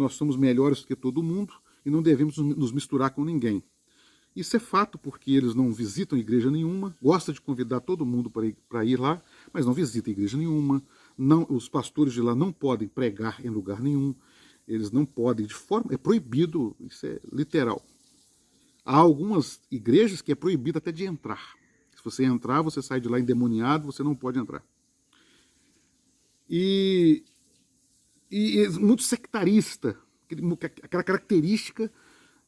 nós somos melhores que todo mundo e não devemos nos misturar com ninguém. Isso é fato porque eles não visitam igreja nenhuma, gostam de convidar todo mundo para ir lá, mas não visitam igreja nenhuma. Não, os pastores de lá não podem pregar em lugar nenhum, eles não podem de forma... É proibido, isso é literal. Há algumas igrejas que é proibido até de entrar. Se você entrar, você sai de lá endemoniado, você não pode entrar. E muito sectarista, aquela característica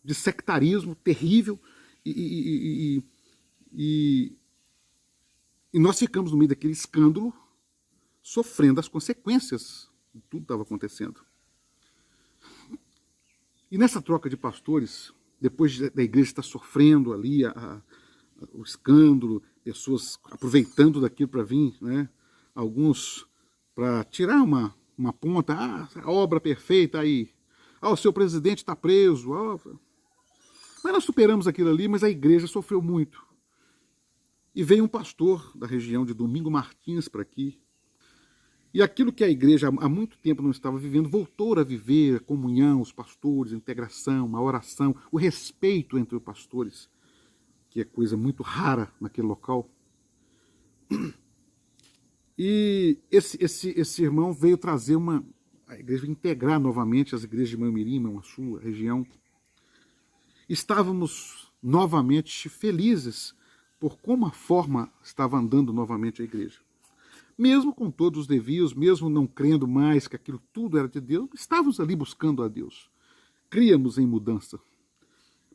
de sectarismo terrível, e nós ficamos no meio daquele escândalo, sofrendo as consequências de tudo que estava acontecendo. E nessa troca de pastores, depois da igreja estar sofrendo ali o escândalo, pessoas aproveitando daquilo para vir, né, alguns para tirar uma ponta, a obra perfeita aí, o seu presidente está preso, mas nós superamos aquilo ali, mas a igreja sofreu muito. E veio um pastor da região de Domingo Martins para aqui, e aquilo que a igreja há muito tempo não estava vivendo, voltou a viver a comunhão, os pastores, a integração, a oração, o respeito entre os pastores, que é coisa muito rara naquele local. E esse irmão veio trazer a igreja integrar novamente as igrejas de Mamirim, Manhuaçu, a região. Estávamos novamente felizes por como a forma estava andando novamente a igreja. Mesmo com todos os desvios, mesmo não crendo mais que aquilo tudo era de Deus, estávamos ali buscando a Deus. Críamos em mudança.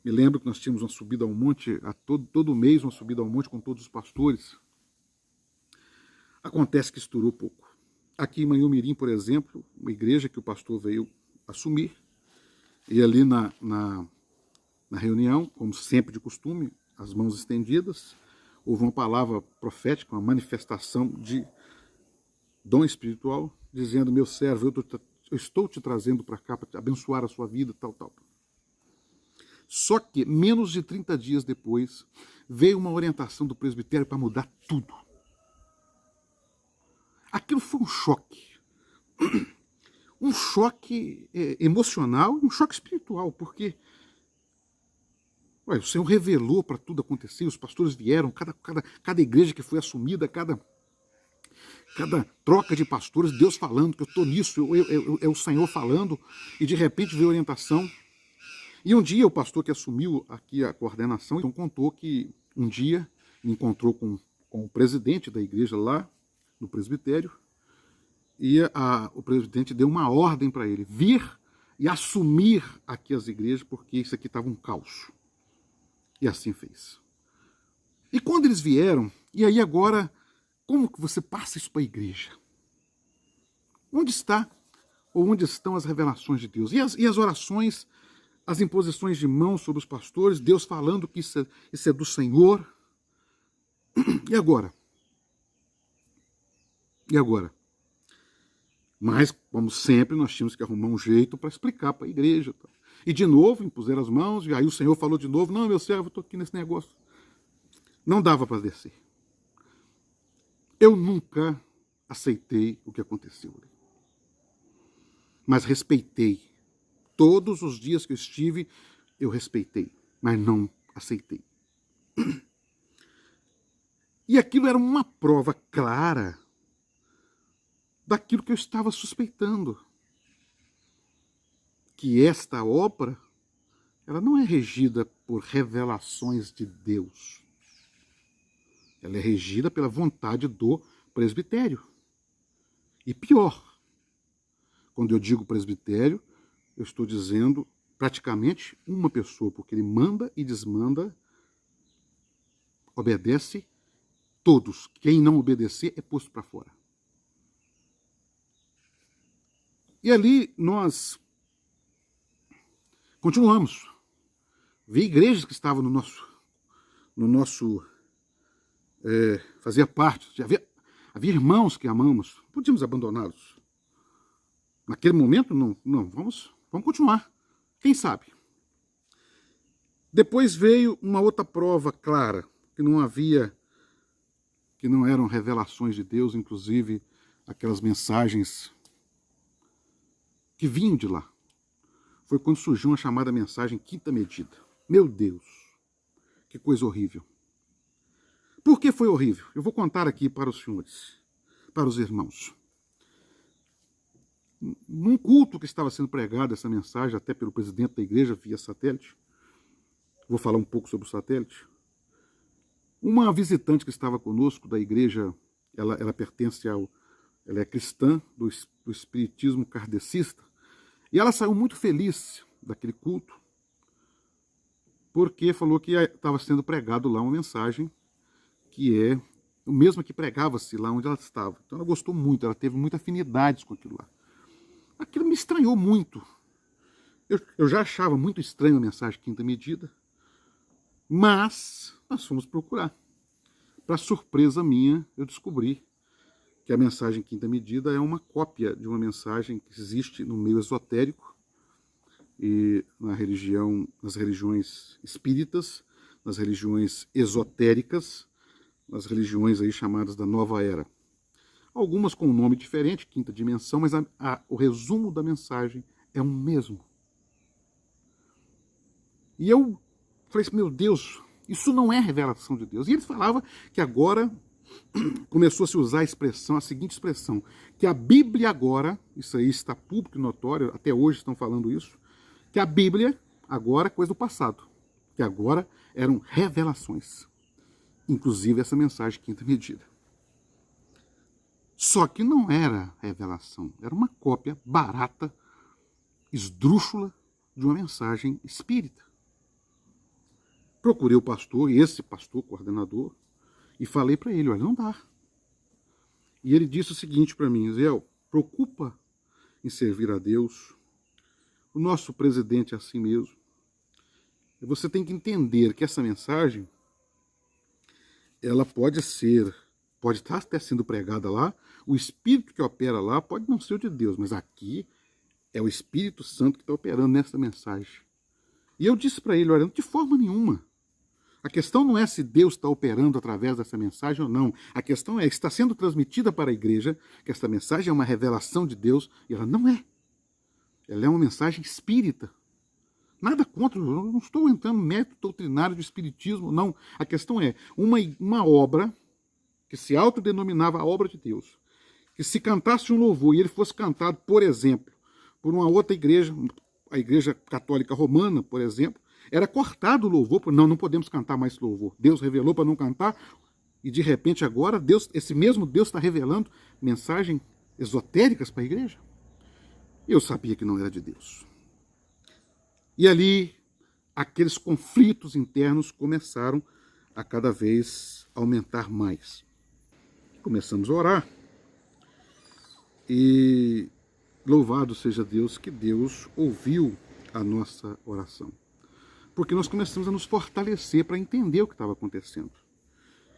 Me lembro que nós tínhamos uma subida ao monte, todo mês uma subida ao monte com todos os pastores. Acontece que estourou pouco. Aqui em Manhumirim, por exemplo, uma igreja que o pastor veio assumir, e ali na reunião, como sempre de costume, as mãos estendidas, houve uma palavra profética, uma manifestação de dom espiritual, dizendo: meu servo, eu estou te trazendo para cá para abençoar a sua vida, tal. Só que, menos de 30 dias depois, veio uma orientação do presbitério para mudar tudo. Aquilo foi um choque. Um choque emocional e um choque espiritual, porque o Senhor revelou para tudo acontecer, os pastores vieram, cada igreja que foi assumida, cada troca de pastores, Deus falando que eu estou nisso, é o Senhor falando, e de repente veio a orientação. E um dia o pastor que assumiu aqui a coordenação então contou que um dia encontrou com o presidente da igreja lá no presbitério, e o presidente deu uma ordem para ele vir e assumir aqui as igrejas, porque isso aqui estava um caos. E assim fez. E quando eles vieram, e aí agora, como que você passa isso para a igreja? Onde está, ou onde estão as revelações de Deus? E as orações, as imposições de mãos sobre os pastores, Deus falando que isso é do Senhor. E agora? E agora? Mas, como sempre, nós tínhamos que arrumar um jeito para explicar para a igreja. E de novo, impuseram as mãos, e aí o Senhor falou de novo: não, meu servo, eu estou aqui nesse negócio. Não dava para descer. Eu nunca aceitei o que aconteceu ali. Mas respeitei. Todos os dias que eu estive, eu respeitei, mas não aceitei. E aquilo era uma prova clara daquilo que eu estava suspeitando. Que esta obra, ela não é regida por revelações de Deus. Ela é regida pela vontade do presbitério. E pior, quando eu digo presbitério, eu estou dizendo praticamente uma pessoa, porque ele manda e desmanda, obedece todos. Quem não obedecer é posto para fora. E ali nós continuamos. Vi igrejas que estavam no nosso fazia parte. Havia irmãos que amamos. Podíamos abandoná-los. Naquele momento, não, vamos continuar. Quem sabe? Depois veio uma outra prova clara, que não eram revelações de Deus, inclusive aquelas mensagens que vinham de lá. foi quando surgiu uma chamada mensagem quinta medida. Meu Deus, que coisa horrível. Por que foi horrível? Eu vou contar aqui para os senhores, para os irmãos. Num culto que estava sendo pregado essa mensagem, até pelo presidente da igreja via satélite, vou falar um pouco sobre o satélite, uma visitante que estava conosco da igreja, ela pertence ela é cristã do espiritismo kardecista, e ela saiu muito feliz daquele culto, porque falou que estava sendo pregado lá uma mensagem que é o mesmo que pregava-se lá onde ela estava. Então ela gostou muito, ela teve muita afinidade com aquilo lá. Aquilo me estranhou muito. Eu já achava muito estranho a mensagem quinta medida, mas nós fomos procurar. Para surpresa minha, eu descobri que a mensagem quinta medida é uma cópia de uma mensagem que existe no meio esotérico e nas religiões espíritas, nas religiões esotéricas, nas religiões aí chamadas da Nova Era. Algumas com um nome diferente, quinta dimensão, mas o resumo da mensagem é o mesmo. E eu falei assim, meu Deus, isso não é revelação de Deus. E ele falava que agora começou a se usar a seguinte expressão, que a Bíblia agora, isso aí está público e notório, até hoje estão falando isso, que a Bíblia agora é coisa do passado, que agora eram revelações. Inclusive essa mensagem quinta medida. Só que não era revelação, era uma cópia barata, esdrúxula, de uma mensagem espírita. Procurei o pastor, esse pastor, coordenador, e falei para ele, olha, não dá. E ele disse o seguinte para mim, Zé, preocupa em servir a Deus, o nosso presidente é assim mesmo. Você tem que entender que essa mensagem, ela pode estar até sendo pregada lá, o Espírito que opera lá pode não ser o de Deus, mas aqui é o Espírito Santo que está operando nessa mensagem. E eu disse para ele, olha, de forma nenhuma. A questão não é se Deus está operando através dessa mensagem ou não. A questão é, está sendo transmitida para a igreja que essa mensagem é uma revelação de Deus, e ela não é. Ela é uma mensagem espírita. Nada contra, eu não estou entrando no mérito doutrinário do espiritismo, não. A questão é, uma obra que se autodenominava a obra de Deus, que se cantasse um louvor e ele fosse cantado, por exemplo, por uma outra igreja, a Igreja Católica Romana, por exemplo, era cortado o louvor, não podemos cantar mais esse louvor. Deus revelou para não cantar, e de repente agora, esse mesmo Deus está revelando mensagens esotéricas para a igreja. Eu sabia que não era de Deus. E ali, aqueles conflitos internos começaram a cada vez aumentar mais. Começamos a orar. E louvado seja Deus, que Deus ouviu a nossa oração. Porque nós começamos a nos fortalecer para entender o que estava acontecendo.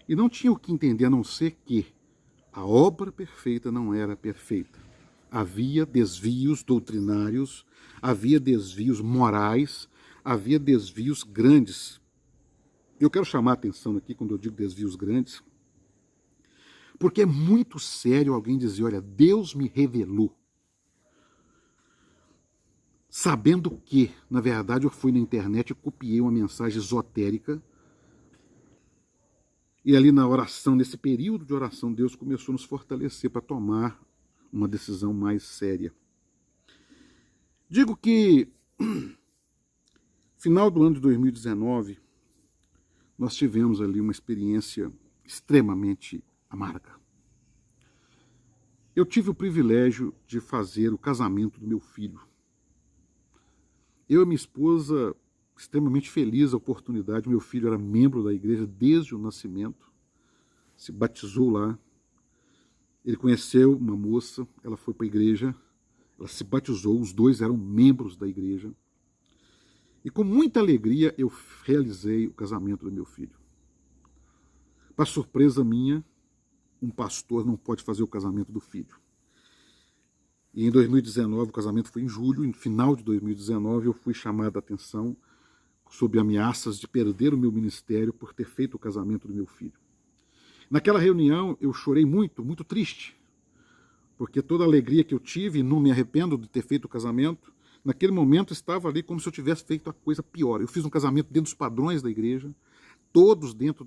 E não tinha o que entender a não ser que a obra perfeita não era perfeita. Havia desvios doutrinários, havia desvios morais, havia desvios grandes. Eu quero chamar a atenção aqui quando eu digo desvios grandes, porque é muito sério alguém dizer, olha, Deus me revelou. Sabendo que, na verdade, eu fui na internet e copiei uma mensagem esotérica, e ali na oração, nesse período de oração, Deus começou a nos fortalecer para tomar uma decisão mais séria. Digo que, final do ano de 2019, nós tivemos ali uma experiência extremamente amarga. Eu tive o privilégio de fazer o casamento do meu filho. Eu e minha esposa, extremamente feliz a oportunidade, meu filho era membro da igreja desde o nascimento, se batizou lá, ele conheceu uma moça, ela foi para a igreja, ela se batizou, os dois eram membros da igreja, e com muita alegria eu realizei o casamento do meu filho. Para surpresa minha, um pastor não pode fazer o casamento do filho. E em 2019, o casamento foi em julho, no final de 2019, eu fui chamado a atenção sob ameaças de perder o meu ministério por ter feito o casamento do meu filho. Naquela reunião, eu chorei muito, muito triste, porque toda a alegria que eu tive, e não me arrependo de ter feito o casamento, naquele momento estava ali como se eu tivesse feito a coisa pior. Eu fiz um casamento dentro dos padrões da igreja, todos dentro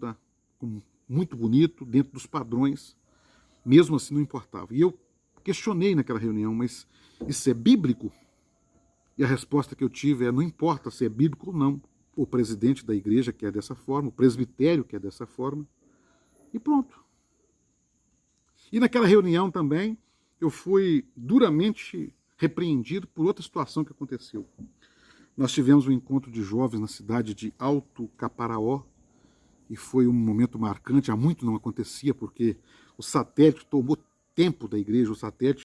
muito bonito, dentro dos padrões, mesmo assim não importava. E eu questionei naquela reunião, mas isso é bíblico? E a resposta que eu tive é, não importa se é bíblico ou não. O presidente da igreja quer dessa forma, o presbitério quer dessa forma, e pronto. E naquela reunião também, eu fui duramente repreendido por outra situação que aconteceu. Nós tivemos um encontro de jovens na cidade de Alto Caparaó, e foi um momento marcante, há muito não acontecia, porque o satélite tomou tempo da igreja, o satélite